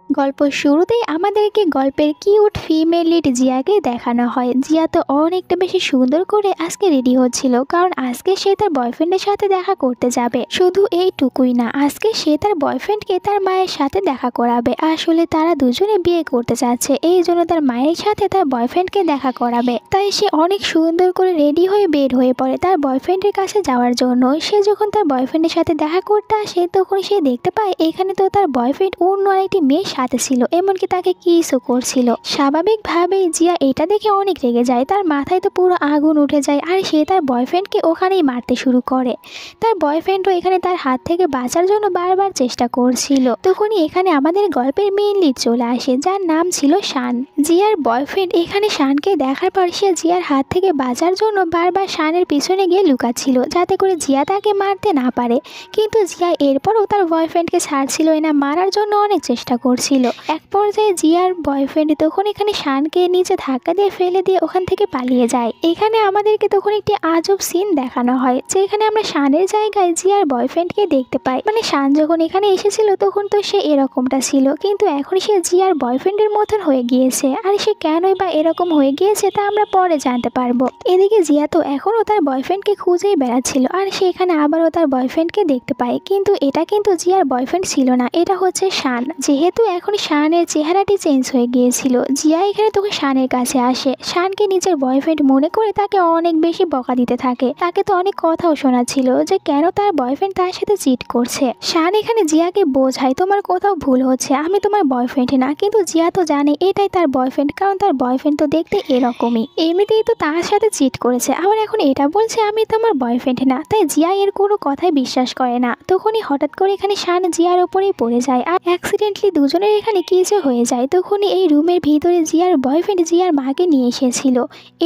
গল্পের শুরুতেই আমাদেরকে গল্পের কিউট ফিমেল লিড জিয়াকে দেখানো হয়। জিয়া তো অনেকটা বেশি সুন্দর করে আজকে রেডি হচ্ছিল, কারণ আজকে সে তার বয়ফ্রেন্ডের সাথে দেখা করতে যাবে। শুধু এইটুকুই না, আজকে সে তার বয়ফ্রেন্ডকে তার মায়ের সাথে দেখা করাবে। আসলে তারা দুজনে বিয়ে করতে চাচ্ছে, এই জন্য তার মায়ের সাথে তার বয়ফ্রেন্ডকে দেখা করাবে। তাই সে অনেক সুন্দর করে রেডি হয়ে বের হয়ে পড়ে তার বয়ফ্রেন্ডের কাছে যাওয়ার জন্য। সে যখন তার বয়ফ্রেন্ডের সাথে দেখা করতে আসে, তখন সে দেখতে পায় এখানে তো তার বয়ফ্রেন্ড অন্য আরেকটি মেয়ের সাথে ছিল, এমনকি তাকে কিসও করছিল। স্বাভাবিকভাবেই জিয়া এটা দেখে অনেক রেগে যায়, তার মাথায় তো পুরো আগুন উঠে যায়, আর সে তার বয়ফ্রেন্ডকে ওখানেই মারতে শুরু করে। তার বয়ফ্রেন্ডও এখানে তার হাত থেকে বাঁচার জন্য বারবার চেষ্টা করছিল। তখনই এখানে আমাদের গল্পের মেইন লিড চলে আসে, যার নাম ছিল শান। জিয়ার বয়ফ্রেন্ড এখানে শানকে দেখার পর সে জিয়ার হাত থেকে বাঁচার জন্য বারবার শানের পিছনে গিয়ে লুকাচ্ছিল, যাতে করে জিয়া তাকে মারতে না পারে। কিন্তু জিয়া এরপরও তার বয়ফ্রেন্ডকে ছাড়ছিল না, মারার জন্য অনেক চেষ্টা করছিল। এক পর্যায়ে জিয়ার বয়ফ্রেন্ড তখন এখানে শানকে নিচে ধাক্কা দিয়ে ফেলে দিয়ে ওখান থেকে পালিয়ে যায়। এখানে আমাদেরকে তখন একটি আজব সিন দেখানো হয়, যে এখানে আমরা শানের জায়গায় জিয়ার বয়ফ্রেন্ডকে দেখতে পাই। মানে শান যখন এখানে এসেছিল তখন তো সে এরকমটা ছিল, কিন্তু এখন সে জিয়ার বয়ফ্রেন্ডের মতন হয়ে গিয়েছে। আর সে কেনই বা এরকম হয়ে গিয়েছে তা আমরা পরে জানতে পারবো। এদিকে জিয়া তো এখনও তার বয়ফ্রেন্ডকে খুঁজেই বেড়াচ্ছিল, আর সে এখানে আবারও তার বয়ফ্রেন্ডকে দেখতে পায়। কিন্তু এটা কিন্তু জিয়ার বয়ফ্রেন্ড ছিল না, এটা হচ্ছে শান। যেহেতু এখন শানের চেহারাটি চেঞ্জ হয়ে গিয়েছিল, জিয়া এখানে তখন শানের কাছে আসে। শানকে নিজের বয়ফ্রেন্ড মনে করে তাকে অনেক বেশি বকা দিতে থাকে। তাকে তো অনেক কথাও শোনাচ্ছিল যে কেন তার বয়ফ্রেন্ড তার সাথে চিট করছে। শান এখানে জিয়াকে বোঝায়, তোমার কোথাও ভুল হচ্ছে, আমি তোমার বয়ফ্রেন্ড না। কিন্তু জিয়া তো জানে এটাই তার বয়ফ্রেন্ড, কারণ তার বয়ফ্রেন্ড তো দেখতে এরকমই, এমনিতেই তো তার সাথে চিট করেছে, আবার এখন এটা বলছে আমি তোমার বয়ফ্রেন্ড না। তাই জিয়া এর কোনো কথাই বিশ্বাস করে না। তখনই হঠাৎ করে এখানে শান জিয়ার ওপরেই পড়ে যায়, আর অ্যাক্সিডেন্টলি দুজনের এখানে কিছু হয়ে যায়। তখনই এই রুমের ভিতরে জিয়ার বয়ফ্রেন্ড জিয়ার মাকে নিয়ে এসেছিল।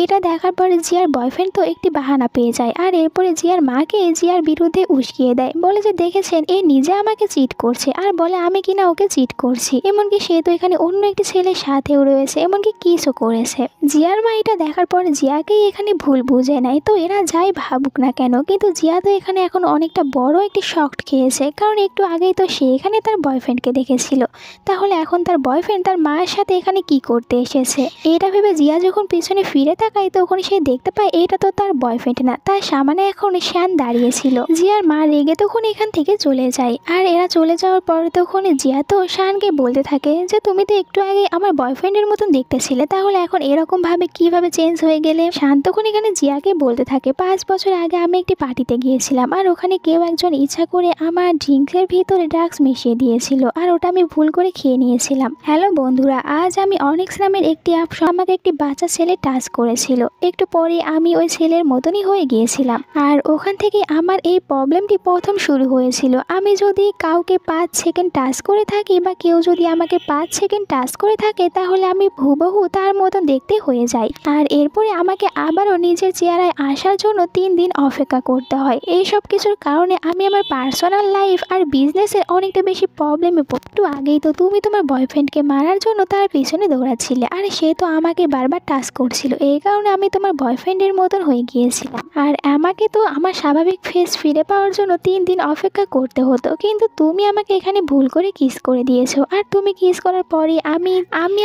এটা দেখার পরে জিয়ার বয়ফ্রেন্ড তো একটি বাহানা পেয়ে যায়, আর এরপরে জিয়ার মাকে জিয়ার বিরুদ্ধে উস্কিয়ে দেয়, বলে যে দেখেছেন এ নিজে আমাকে চিট করছে, আর বলে আমি কিনা ওকে চিট করছি। এমনকি সে তো এখানে অন্য একটি ছেলের সাথেও রয়েছে, এমনকি কিসও করেছে। জিয়ার মা এটা দেখার পর জিয়াকেই এখানে ভুল বুঝে নেয়। তো এরা যাই ভাবুক না কেন, কিন্তু জিয়া তো এখানে এখন অনেকটা বড় একটি শক খেয়েছে, কারণ একটু আগেই তো সে এখানে তার বয়ফ্রেন্ডকে দেখেছিল। তাহলে এখন তার বয়ফ্রেন্ড তার মায়ের সাথে এখানে কি করতে এসেছে। এটা ভেবে জিয়া যখন পিছনে ফিরে তাকায়, তখন সে দেখতে পায় এটা তো তার বয়ফ্রেন্ড না, তার সামনে এখন শ্যান দাঁড়িয়েছিল। জিয়ার মা রেগে তখন এখান থেকে চলে যায়, আর এরা চলে যাওয়ার পর তখন জিয়া তো শানকে বলতে থাকে যে তুমি তো একটু আগে আমার বয়ফ্রেন্ডের মতন দেখতেছিলে, তাহলে এখন এরকম ভাবে কিভাবে চেঞ্জ হয়ে গেলে। শান তখন এখানে জিয়াকে বলতে থাকে 5 বছর আগে আমি একটি পার্টিতে গিয়েছিলাম, আর ওখানে কেউ একজন ইচ্ছা করে আমার ড্রিঙ্কসের ভিতরে ড্রাগস মিশিয়ে দিয়েছিল, আর ওটা আমি ভুল করে খেয়ে নিয়েছিলাম। হ্যালো বন্ধুরা, আজ আমি অনিক্স নামের একটি অ্যাপ আমাকে একটি বাচ্চা ছেলে টাচ করেছিল। একটু পরে আমি ওই ছেলের মতনই হয়ে গিয়েছিলাম, আর ওখান থেকে আমার এই প্রবলেমটি প্রথম শুরু হয়েছিল। আমি যদি কাউকে 5 সেকেন্ড টাচ করে থাকি, বা কেউ যদি আমাকে 5 সেকেন্ড টাচ করে থাকে, তাহলে আমি হুবহু তার মতন দেখতে হয়ে যাই। আর এরপরে আমাকে আবারও নিজের চেহারায় আসার জন্য 3 দিন অপেক্ষা করতে হয়। এই সব কিছুর কারণে আমি আমার পার্সোনাল লাইফ আর বিজনেসের অনেকটা বেশি প্রবলেমে পড়ি। একটু আগেই তো তুমি তোমার বয়ফ্রেন্ডকে মারার জন্য তার পিছনে দৌড়াচ্ছিলে, আর সে তো আমাকে বারবার টাচ করছিল, এই কারণে আমি তোমার বয়ফ্রেন্ডের মতন হয়ে গিয়েছিলাম। আর আমাকে তো আমার স্বাভাবিক ফেস ফিরে পাওয়ার জন্য 3 দিন অপেক্ষা করতে হতো, কিন্তু তুমি আমাকে এখানে ভুল করে কিস করে দিয়েছো। আর তুমি কিস করার পরে আমি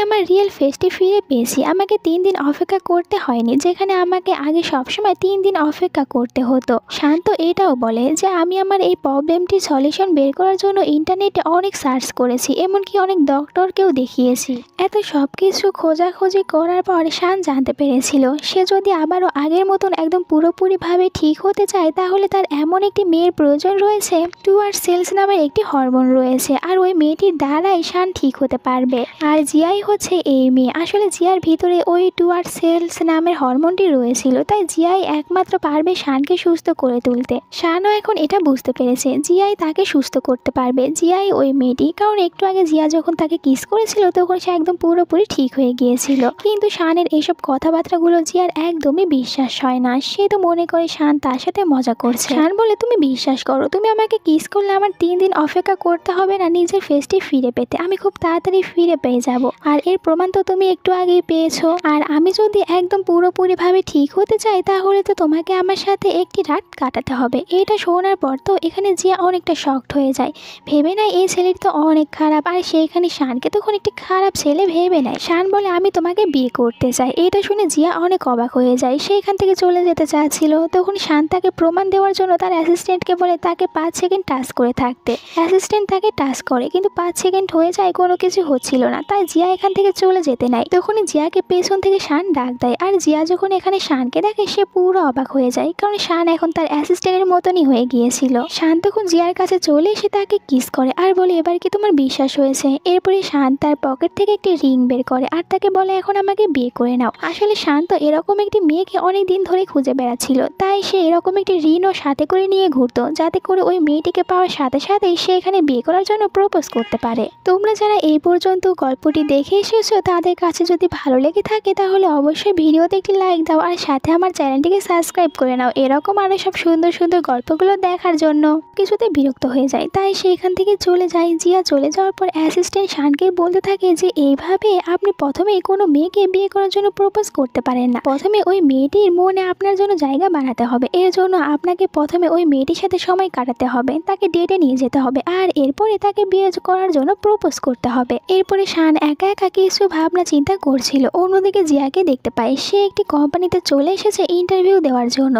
আমার রিয়েল ফেসটি ফিরে পেয়েছি। আমাকে 3 দিন অপেক্ষা করতে হয়নি, যেখানে আমাকে আগে সবসময় 3 দিন অপেক্ষা করতে হতো। শান্ত এটাও বলে যে আমি আমার এই প্রবলেমটির সলিউশন বের করার জন্য ইন্টারনেটে অনেক সার্চ করেছি, এমনকি অনেক ডক্টরকেও দেখিয়েছি। এত সব কিছু খোঁজাখুঁজি করার পর শান জানতে পেরেছিল সে যদি আবারও আগের মতন একদম পুরোপুরিভাবে ঠিক হতে চায়, তাহলে তার এমন একটি মেয়ের প্রয়োজন রয়েছে। টুয়ার সেলস নামের একটি হরমোন রয়েছে, আর ওই মেয়েটির দ্বারাই শান ঠিক হতে পারবে। আর জিয়াই হচ্ছে এই মেয়ে। আসলে জিয়ার ভিতরে ওই টুয়ার সেলস নামের হরমোনটি রয়েছিল, তাই জিয়াই একমাত্র পারবে শানকে সুস্থ করে তুলতে। শানও এখন এটা বুঝতে পেরেছে জিয়াই তাকে সুস্থ করতে পারবে, জিয়াই ওই মেয়েটি। কারণ একটু আগে জিয়া যখন তাকে কিস করেছিল, তখন সে একদম পুরোপুরি ঠিক হয়ে গিয়েছিল। কিন্তু শানের এইসব কথাবার্তাগুলো জিয়ার একদমই বিশ্বাস হয় না। সে তো মনে করে শান তার সাথে মজা করছে। শান বলে তুমি বিশ্বাস করো, তুমি আমাকে কিস করলে আমার 3 দিন অপেক্ষা করতে হবে না নিজের ফেসটি ফিরে পেতে, আমি খুব তাড়াতাড়ি ফিরে পেয়ে যাব। আর এর প্রমাণ তো তুমি একটু আগেই পেয়েছো। আর আমি যদি একদম পুরোপুরিভাবে ঠিক হতে চাই, তাহলে তো তোমাকে আমার সাথে একটি রাত কাটাতে হবে। এটা শোনার পর তো এখানে জিয়া অনেকটা শকড হয়ে যায়, ভেবে নেয় এই ছেলেটি তো অনেক খারাপ, আর সে এখানে শানকে তখন একটি খারাপ ছেলে ভেবে নেয়। শান বলে আমি তোমাকে বিয়ে করতে চাই। এটা শুনে জিয়া অনেক অবাক হয়ে যায়। সে এখান থেকে চলে যেতে চাচ্ছিল, তখন শান তাকে প্রমাণ দেওয়ার জন্য তার অ্যাসিস্ট্যান্টকে বলে তাকে 5 সেকেন্ড টাচ করে থাকতে। অ্যাসিস্ট্যান্ট তাকে টাচ করে কিন্তু 5 সেকেন্ড হয়ে যায়, কোনো কিছু হচ্ছিল না। তাই জিয়া এখান থেকে চলে যেতে নেয়। তখনই জিয়াকে পেছন থেকে শান ডাক দেয়। আর জিয়া যখন এখানে শানকে দেখে সে পুরো অবাক হয়ে যায়, কারণ শান এখন তার অ্যাসিস্ট্যান্টের মতনই হয়ে গিয়েছিল। শান তখন জিয়ার কাছে চলে এসে তাকে কিস করে আর বলে এবার কি তোমার বিশ্বাস হয়েছে। এরপরে শান তার পকেট থেকে একটি রিং বের করে আর তাকে বলে এখন আমাকে বিয়ে করে নাও। আসলে শান তো এরকম একটি মেয়েকে অনেক দিন ধরে খুঁজে বেড়াচ্ছিল, তাই সে এরকম একটি রিংও সাথে করে নিয়ে ঘুরতো, যাতে করে ওই মেয়েটিকে পাওয়ার সাথে সাথেই সে এখানে বিয়ে করার জন্য প্রপোজ করতে পারে। তোমরা যারা এই পর্যন্ত গল্পটি দেখে এসেছো তাদের কাছে যদি ভালো লেগে থাকে তাহলে অবশ্যই ভিডিওতে একটি লাইক দাও আর সাথে আমার চ্যানেলটিকে সাবস্ক্রাইব করে নাও এরকম আরো সব সুন্দর সুন্দর গল্পগুলো দেখার জন্য। কিছুতে বিরক্ত হয়ে যায় তাই সে এখান থেকে চলে যায়। জিয়া চলে যাওয়ার পর অ্যাসিস্ট্যান্ট শানকে বলতে থাকে যে এইভাবে আপনি প্রথমে কোনো মেয়েকে বিয়ে করার জন্য প্রপোজ করতে পারেন না। প্রথমে ওই মেয়েটির মনে আপনার জন্য জায়গা বানাতে হবে। এর জন্য আপনাকে প্রথমে ওই মেয়েটির সাথে সময় কাটাতে হবে, তাকে ডেটে নিয়ে যেতে হবে আর এরপরে তাকে বিয়ে করার জন্য প্রপোজ করতে হবে। এরপরে শান একা একা কিছু ভাবনা চিন্তা করছিল। অন্যদিকে জিয়াকে দেখতে পায় সে একটি কোম্পানিতে চলে এসেছে ইন্টারভিউ দেওয়ার জন্য,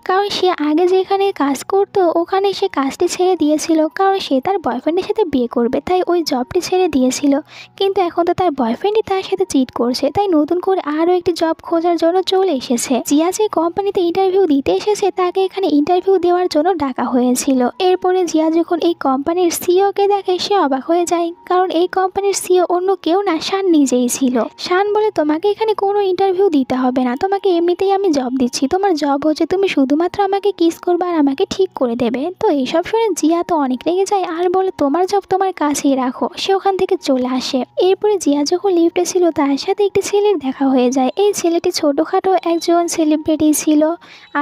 কারণ সে আগে যেখানে কাজ করতো ওখানে সে কাজটি ছেড়ে দিয়েছিল, কারণ সে তার বয়ফ্রেন্ডের সাথে বিয়ে করবে তাই ওই জবটি ছেড়ে দিয়েছিল। কিন্তু এখন তো তার বয়ফ্রেন্ডই তার সাথে চিট করছে, তাই নতুন করে আরও একটি জব খোঁজার জন্য চলে এসেছে। জিয়া যে কোম্পানিতে ইন্টারভিউ দিতে এসেছে তাকে এখানে ইন্টারভিউ দেওয়ার জন্য ডাকা হয়েছিল। এরপরে জিয়া যখন এই কোম্পানির সিইওকে দেখে সে অবাক হয়ে যায়, কারণ এই কোম্পানির সিইও অন্য কেউ না, শান নিজেই ছিল। শান বলে তোমাকে এখানে কোনো ইন্টারভিউ দিতে হবে না, তোমাকে এমনিতেই আমি জব দিচ্ছি। তোমার জব হচ্ছে তুমি শুধুমাত্র আমাকে কিস করবে আর আমাকে ঠিক করে দেবে। তো এইসব শুনে জিয়া তো অনেক রেগে যায় আর বলে তোমার জব তোমার কাছেই রাখো। সে ওখান থেকে চলে আসে। এরপরে জিয়া যখন লিফটে ছিল তার সাথে একটি ছেলের দেখা হয়ে যায়। এই ছেলেটি ছোটোখাটো একজন সেলিব্রিটি ছিল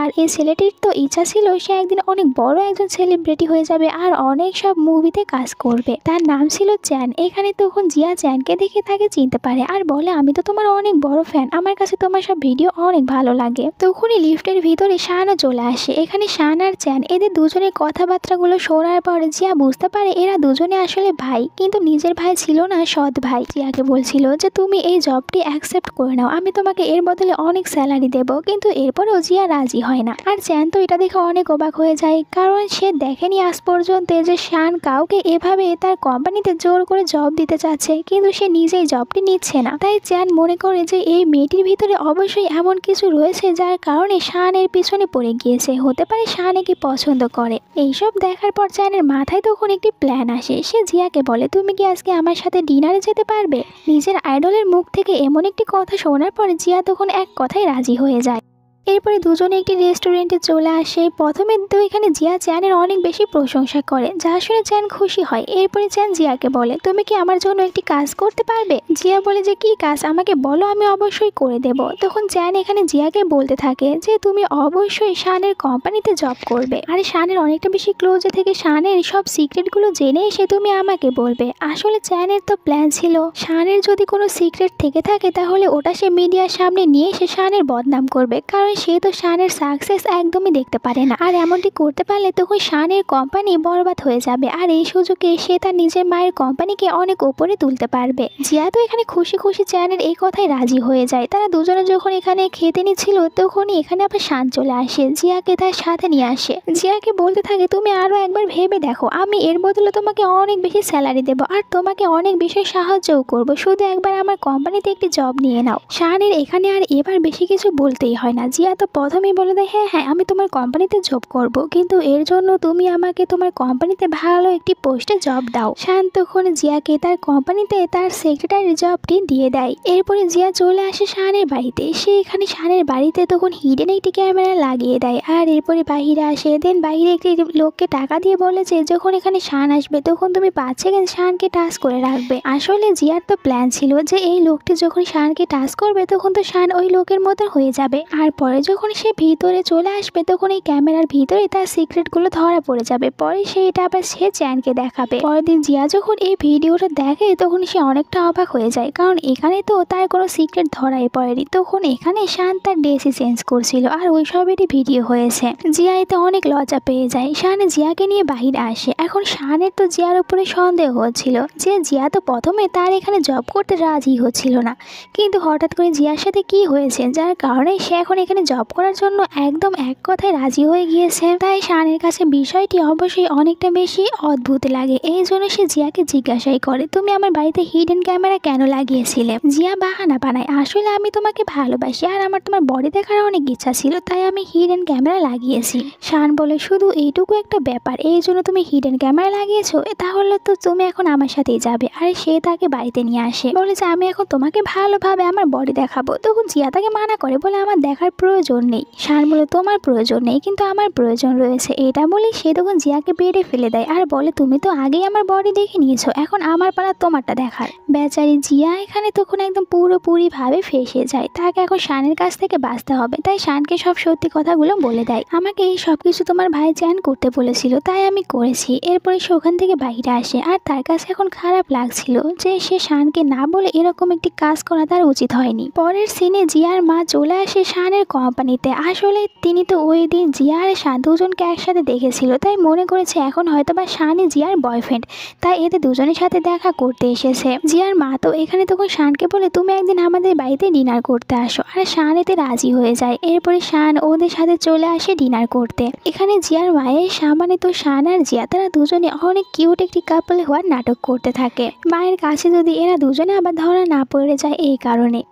আর এই ছেলেটির তো ইচ্ছা ছিল সে একদিন অনেক বড় একজন সেলিব্রিটি হয়ে যাবে আর অনেক সব মুভিতে কাজ করবে। তার নাম ছিল চ্যান। এখানে তখন জিয়া চ্যানকে দেখে তাকে চিনতে পারে আর বলে আমি তো তোমার অনেক বড় ফ্যান, আমার কাছে তোমার সব ভিডিও অনেক ভালো লাগে। তখনই লিফটের ভিতরে শানও চলে আসে। এখানে শান আর চ্যান এদের দুজনের কথাবার্তাগুলো শোনার পরে জিয়া বুঝতে পারে এরা দুজনে আসলে ভাই, কিন্তু নিজের ভাই ছিল না, সৎ ভাই। জিয়াকে বলছিল যে তুমি এই জবটি অ্যাকসেপ্ট করে নাও, আমি তোমাকে এর বদলে অনেক স্যালারি দেবো, কিন্তু এরপরেও জিয়া রাজি হয় না। আর চ্যান তো এটা দেখে অনেক অবাক হয়ে যায়, কারণ সে দেখেনি আজ পর্যন্ত যে শান কাউকে এভাবে তার কোম্পানিতে জোর করে জব দিতে চাচ্ছে, কিন্তু সে নিজেই জবটি নিচ্ছে না। তাই চ্যান মনে করে যে এই মেয়েটির ভিতরে অবশ্যই এমন কিছু রয়েছে যার কারণে শান এর পিছনে পড়ে গিয়েছে, হতে পারে শান একে পছন্দ করে। এইসব দেখার পর চ্যানের মাথায় তখন একটি প্ল্যান আসে। সে জিয়াকে বলে তুমি কি আজকে আমার সাথে ডিনারে যেতে পারবে। নিজের আইডলের মুখ থেকে এমন একটি কথা শোনার পর জিয়া তখন এক কথায় রাজি হয়ে যায়। এরপরে দুজনে একটি রেস্টুরেন্টে চলে আসে। প্রথমে তো এখানে জিয়া চ্যানের অনেক বেশি প্রশংসা করে, যা শুনে চ্যান খুশি হয়। এরপরে চ্যান জিয়াকে বলে তুমি কি আমার জন্য একটি কাজ করতে পারবে। জিয়া বলে যে কি কাজ, আমাকে বলো, আমি অবশ্যই করে দেব। তখন চ্যান এখানে জিয়াকে বলতে থাকে যে তুমি অবশ্যই শানের কোম্পানিতে জব করবে, আর শানের অনেকটা বেশি ক্লোজে থেকে শানের সব সিক্রেটগুলো জেনে এসে তুমি আমাকে বলবে। আসলে চ্যানের তো প্ল্যান ছিল শানের যদি কোনো সিক্রেট থেকে থাকে তাহলে ওটা সে মিডিয়ার সামনে নিয়ে এসে শানের বদনাম করবে, কারণ সে তো শানের সাকসেস একদমই দেখতে পারে না। আর এমনটি করতে পারলে তখন শানের কোম্পানি বরবাদ হয়ে যাবে, আর এই সুযোগে সে তার নিজের মায়ের কোম্পানিকে অনেক উপরে তুলতে পারবে। জিয়া তো এখানে খুশি খুশি চ্যানের এই কথায় রাজি হয়ে যায়। তারা দুজনে যখন এখানে খেতে নিচ্ছিল তখনই এখানে আবার শান চলে আসে, জিয়াকে তার সাথে নিয়ে আসে। জিয়াকে বলতে থাকে তুমি আরো একবার ভেবে দেখো, আমি এর বদলে তোমাকে অনেক বেশি স্যালারি দেবো আর তোমাকে অনেক বেশি সাহায্যও করবো, শুধু একবার আমার কোম্পানিতে একটি জব নিয়ে নাও। শানের এখানে আর এবার বেশি কিছু বলতেই হয় না। জিয়া তো প্রথমেই বলে দেয় হ্যাঁ হ্যাঁ আমি তোমার কোম্পানিতে জব করব, কিন্তু এর জন্য তুমি আমাকে তোমার কোম্পানিতে ভালো একটি পোস্টে জব দাও। শান তখন জিয়াকে তার কোম্পানিতে তার সেক্রেটারি জবটি দিয়ে দেয়। এরপরে জিয়া চলে আসে শানের বাড়িতে। সে এখানে শানের বাড়িতে তখন হিডেন একটি ক্যামেরা লাগিয়ে দেয় আর এরপরে বাহিরে আসে। দেন বাহিরে একটি লোককে টাকা দিয়ে বলে যে যখন এখানে শান আসবে তখন তুমি 5 সেকেন্ড শানকে টাচ করে রাখবে। আসলে জিয়ার তো প্ল্যান ছিল যে এই লোকটি যখন শানকে টাচ করবে তখন তো শান ওই লোকের মতো হয়ে যাবে, আর পরে যখন সে ভিতরে চলে আসবে তখন এই ক্যামেরার ভিতরে তার সিক্রেটগুলো ধরা পড়ে যাবে। পরে এটা আবার সে চ্যানকে দেখাবে। পরের দিন জিয়া যখন এই ভিডিওটা দেখে তখন সে অনেকটা অবাক হয়ে যায়, কারণ এখানে তো তার কোনো সিক্রেট ধরাই পড়েনি। তখন এখানে শান তার ড্রেসই চেঞ্জ করছিল আর ওই সবেরই ভিডিও হয়েছে। জিয়া এতে অনেক লজ্জা পেয়ে যায়। শান জিয়াকে নিয়ে বাহিরে আসে। এখন শানের তো জিয়ার উপরে সন্দেহ হচ্ছিল যে জিয়া তো প্রথমে তার এখানে জব করতে রাজি হচ্ছিল না, কিন্তু হঠাৎ করে জিয়ার সাথে কি হয়েছে যার কারণে সে এখন এখানে জব করার জন্য একদম এক কথায় রাজি হয়ে গিয়েছে। তাই শানের কাছে বিষয়টি অবশ্যই অনেকটা বেশি অদ্ভুত লাগে। এই জন্য সে জিয়াকে জিজ্ঞাসাই করে, তুমি আমার বাড়িতে হিডেন ক্যামেরা কেন লাগিয়েছিলে? জিয়া বাহানা বানায়, আসলে আমি তোমাকে ভালোবাসি আর আমার তোমার বডি দেখার অনেক ইচ্ছা ছিল, তাই আমি হিডেন ক্যামেরা লাগিয়েছি। শান বলে, শুধু এইটুকু একটা ব্যাপার, এই জন্য তুমি হিডেন ক্যামেরা লাগিয়েছো? তাহলে তো তুমি এখন আমার সাথেই যাবে। আর সে তাকে বাড়িতে নিয়ে আসে, বলে যে আমি এখন তোমাকে ভালোভাবে আমার বডি দেখাবো। তখন জিয়া তাকে মানা করে, বলে আমার দেখার প্রয়োজন নেই। শান বলে, তোমার প্রয়োজন নেই কিন্তু আমার প্রয়োজন রয়েছে। এটা বলে সে তখন জিয়াকে বেডে ফেলে দেয় আর বলে, তুমি তো আগেই আমার বডি দেখে নিয়েছো, এখন আমার পালা তোমারটা দেখার। বেচারি জিয়া এখানে তখন একদম পুরোপুরি ভাবে ফেসে যায়। তাকে এখন শানের কাছ থেকে বাঁচতে হবে, তাই শানকে সব সত্যি কথাগুলো বলে দেয়। আমাকে এই সব কিছু তোমার ভাই চ্যান করতে বলেছিল, তাই আমি করেছি। এরপরে সে ওখান থেকে বাইরে আসে আর তার কাছে এখন খারাপ লাগছিল যে সে শানকে না বলে এরকম একটি কাজ করা তার উচিত হয়নি। পরের সিনে জিয়ার মা চলে আসে শানের কোম্পানিতে। আসলে তিনি তো ওই দিন জিয়া আর শান দুজনকে একসাথে দেখেছিল, তাই মনে করেছে এখন হয়তো বা শানই জিয়ার বয়ফ্রেন্ড, তাই এদের দুজনের সাথে দেখা করতে এসেছে। জিয়ার মা তো এখানে তখন শানকে বলে, তুমি একদিন আমাদের বাড়িতে ডিনার করতে আসো। আর শান এতে রাজি হয়ে যায়। এরপরে শান ওদের সাথে চলে আসে ডিনার করতে। এখানে জিয়ার মায়ের সামনে তো শান আর জিয়া তারা দুজনে অনেক কিউট একটি কাপল হওয়ার নাটক করতে থাকে। মায়ের কাছে যদি এরা দুজনে আবার ধরা না পড়ে যায় এই কারণে।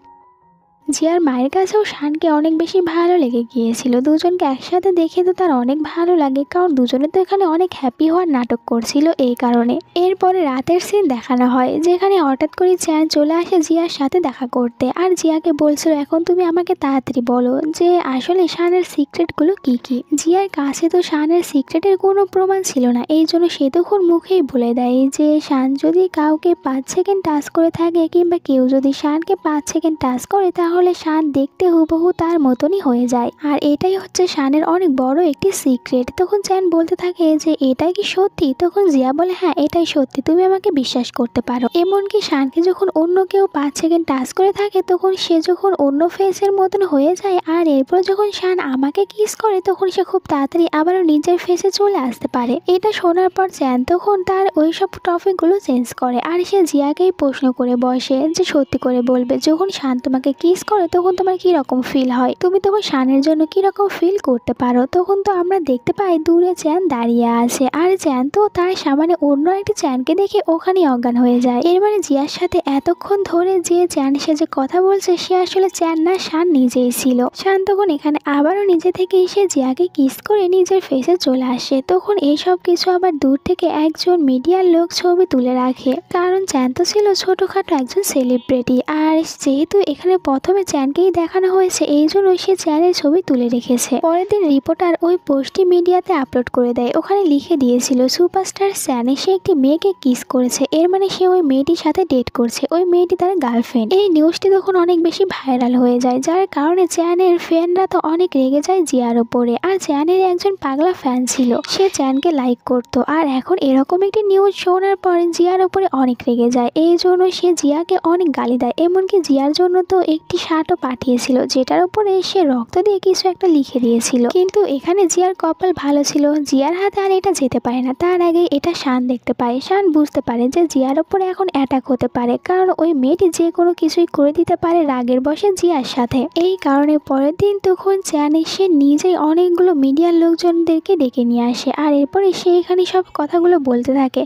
জিয়ার মায়ের কাছেও শানকে অনেক বেশি ভালো লেগে গিয়েছিল। দুজনকে একসাথে দেখে তো তার অনেক ভালো লাগে, কারণ দুজনে তো এখানে অনেক হ্যাপি হওয়ার নাটক করছিল এই কারণে। এরপরে রাতের সিন দেখানো হয়, যেখানে হঠাৎ করে চ্যান চলে আসে জিয়ার সাথে দেখা করতে আর জিয়াকে বলছিল, এখন তুমি আমাকে তাড়াতাড়ি বলো যে আসলে শানের সিক্রেটগুলো কি কি। জিয়ার কাছে তো শানের সিক্রেটের কোনো প্রমাণ ছিল না, এই জন্য সে তখন মুখেই বলে দেয় যে শান যদি কাউকে 5 সেকেন্ড টাচ করে থাকে কিংবা কেউ যদি শানকে 5 সেকেন্ড টাচ করে তাহলে শান দেখতে হুবহু তার মতনই হয়ে যায়। আর এটাই হচ্ছে শানের অনেক বড় একটি সিক্রেট। তখন চ্যান বলতে থাকে যে এটাই কি সত্যি? তখন জিয়া বলে, হ্যাঁ এটাই সত্যি, তুমি আমাকে বিশ্বাস করতে পারো। এমনকি শানকে যখন অন্য কেউ 5 সেকেন্ড টাচ করে থাকে তখন সে যখন অন্য ফেসের মতন হয়ে যায়, আর এরপর যখন শান আমাকে কিস করে তখন সে খুব তাড়াতাড়ি আবারও নিজের ফেসে চলে আসতে পারে। এটা শোনার পর চ্যান তখন তার ওইসব টপিকগুলো চেঞ্জ করে আর সে জিয়াকেই প্রশ্ন করে বসে যে সত্যি করে বলবে, যখন শান তোমাকে কিস করে তখন তোমার কি রকম ফিল হয়? তুমি তখন শানের জন্য কি রকম ফিল করতে পারো? তখন তো আমরা দেখতে পাই দূরে চ্যান দাঁড়িয়ে আছে আর চ্যান তো তার সামনে অন্য একটি চ্যানকে দেখে ওখানেই অজ্ঞান হয়ে যায়। এর মানে জিয়ার সাথে এতক্ষণ ধরে যে চ্যান সে যে কথা বলছে সে আসলে চ্যান না, শান নিজেই ছিল। শান তখন এখানে আবারও নিজে থেকে এসে জিয়াকে কিস করে নিজের ফেসে চলে আসে। তখন এইসব কিছু আবার দূর থেকে একজন মিডিয়ার লোক ছবি তুলে রাখে, কারণ চ্যান তো ছিল ছোটখাটো একজন সেলিব্রিটি। আর যেহেতু এখানে প্রথমে চ্যানকেই দেখানো হয়েছে এই জন্য সে চ্যানের ছবি তুলে রেখেছে। পরের দিন রিপোর্টার ওই পোস্টটি মিডিয়াতে আপলোড করে দেয়। ওখানে লিখে দিয়েছিল সুপারস্টার চ্যানে সে একটি মেয়েকে কিস করেছে, এর মানে সে ওই মেয়েটির সাথে ডেট করছে, ওই মেয়েটি তার গার্লফ্রেন্ড। এই নিউজটি তখন অনেক বেশি ভাইরাল হয়ে যায়, যার কারণে চ্যানের ফ্যানরা তো অনেক রেগে যায় জিয়ার ওপরে। আর চ্যানের একজন পাগলা ফ্যান ছিল, সে চ্যানকে লাইক করতো। আর এখন এরকম একটি নিউজ শোনার পরে জিয়ার ওপরে অনেক রেগে যায়, এই জন্য সে জিয়াকে অনেক গালি দেয়। এমনকি জিয়ার জন্য তো একটি শার্টও পাঠিয়েছিল যেটার উপরে সে রক্ত দিয়ে কিছু একটা লিখে দিয়েছিল। কিন্তু এখানে জিয়ার কপাল ভালো ছিল, জিয়ার হাতে আর এটা যেতে পারে না। তার আগে এটা শান দেখতে পায়। শান বুঝতে পারে যে জিয়ার উপরে এখন অ্যাটাক হতে পারে, কারণ ওই মেয়েটি যে কোনো কিছুই করে দিতে পারে রাগের বশে জিয়ার সাথে। এই কারণে পরের দিন তখন চ্যান এসে নিজেই অনেকগুলো মিডিয়ার লোকজনদেরকে ডেকে নিয়ে আসে। আর এরপরে সে এখানে সব কথাগুলো বলতে থাকে